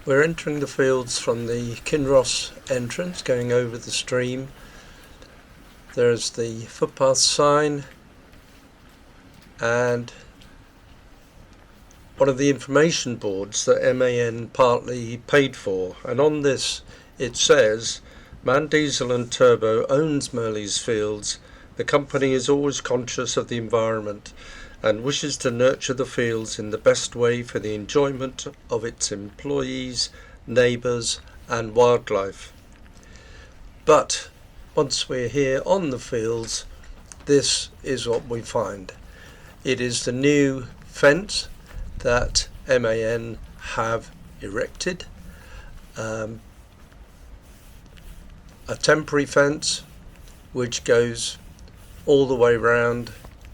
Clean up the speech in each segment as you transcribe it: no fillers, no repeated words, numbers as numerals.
We're entering the fields from the Kinross entrance, going over the stream. There's the footpath sign and one of the information boards that MAN partly paid for, and on this it says MAN Diesel and Turbo owns Mirrlees Fields. The company is always conscious of the environment and wishes to nurture the fields in the best way for the enjoyment of its employees, neighbours and wildlife. But once we're here on the fields, this is what we find. It is the new fence that MAN have erected, a temporary fence which goes all the way round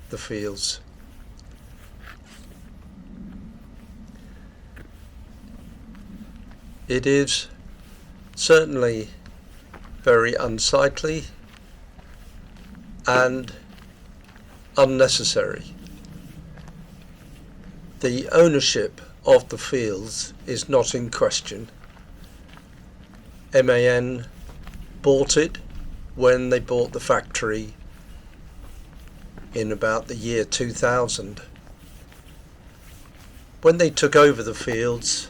the fields. It is certainly very unsightly and unnecessary. The ownership of the fields is not in question. MAN bought it when they bought the factory in about the year 2000. When they took over the fields,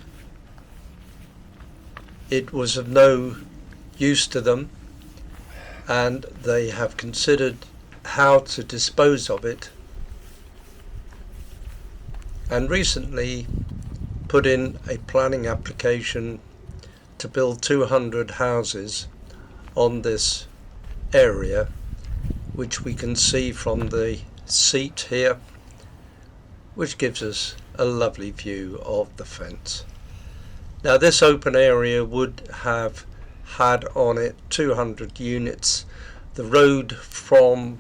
it was of no use to them, and they have considered how to dispose of it, and recently put in a planning application to build 200 houses on this area, which we can see from the seat here, which gives us a lovely view of the fence. Now this open area would have had on it 200 units. The road from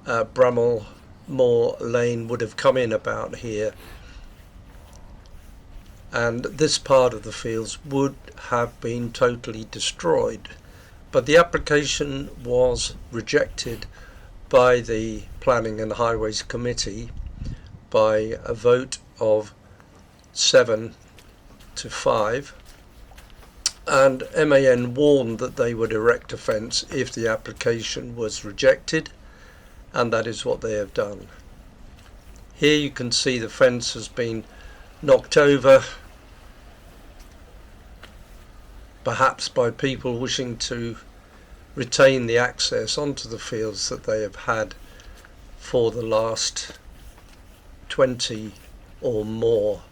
Bramall Moor Lane would have come in about here, and this part of the fields would have been totally destroyed. But the application was rejected by the Planning and Highways Committee by a vote of 7 to 5, and MAN warned that they would erect a fence if the application was rejected, and that is what they have done. Here you can see the fence has been knocked over, perhaps by people wishing to retain the access onto the fields that they have had for the last 20 or more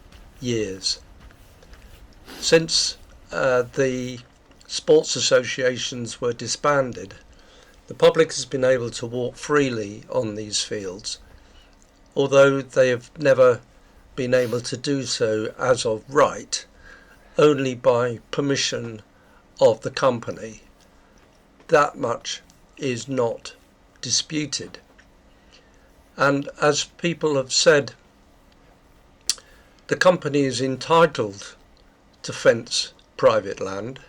years. Since the sports associations were disbanded, the public has been able to walk freely on these fields, although they have never been able to do so as of right, only by permission of the company. That much is not disputed. And as people have said, the company is entitled to fence private land,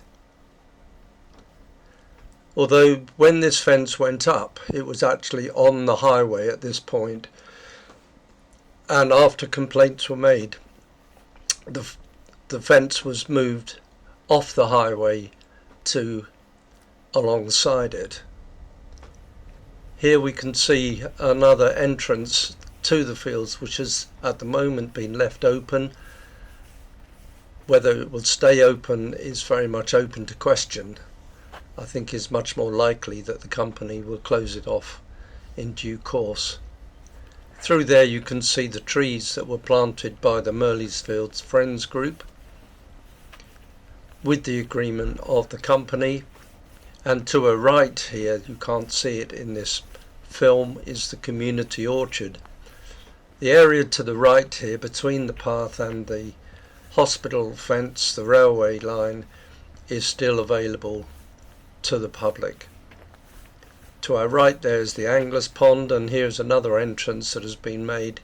although when this fence went up it was actually on the highway at this point, and after complaints were made, the fence was moved off the highway to alongside it. Here we can see another entrance to the fields, which has at the moment been left open. Whether it will stay open is very much open to question. I think it's much more likely that the company will close it off in due course. Through there you can see the trees that were planted by the Mirrlees Fields Friends Group with the agreement of the company, and to a right here, you can't see it in this film, is the community orchard. The area to the right here between the path and the hospital fence, the railway line, is still available to the public. To our right there is the Anglers Pond, and here's another entrance that has been made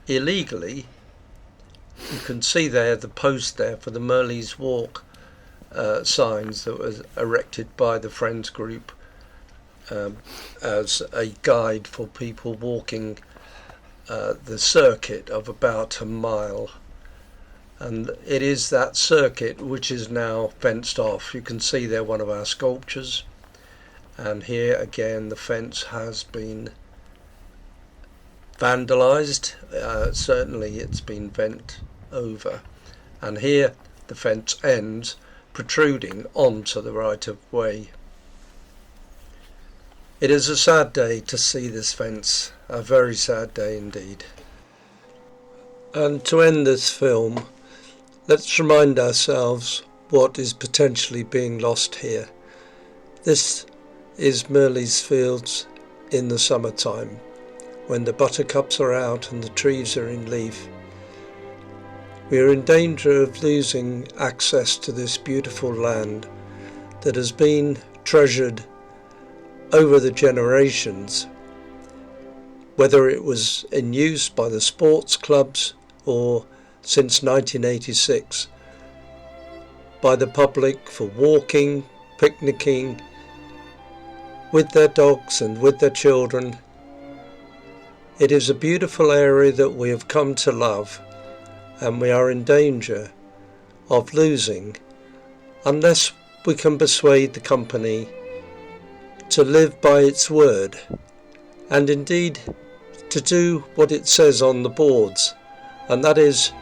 illegally. You can see there the post there for the Mirrlees Walk signs that was erected by the Friends Group as a guide for people walking the circuit of about a mile and it is that circuit which is now fenced off. You can see there one of our sculptures, and here again the fence has been vandalised. Certainly it's been bent over, and here the fence ends, protruding onto the right of way. It is a sad day to see this fence, a very sad day indeed. And to end this film, let's remind ourselves what is potentially being lost here. This is Mirrlees Fields in the summertime, when the buttercups are out and the trees are in leaf. We are in danger of losing access to this beautiful land that has been treasured over the generations, whether it was in use by the sports clubs or since 1986 by the public for walking, picnicking with their dogs and with their children. It is a beautiful area that we have come to love, and we are in danger of losing unless we can persuade the company to live by its word, and indeed to do what it says on the boards, and that is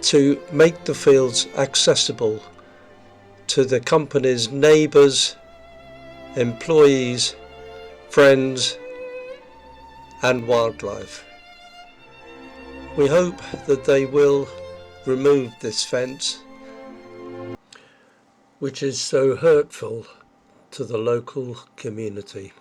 to make the fields accessible to the company's neighbours, employees, friends and wildlife. We hope that they will remove this fence, which is so hurtful to the local community.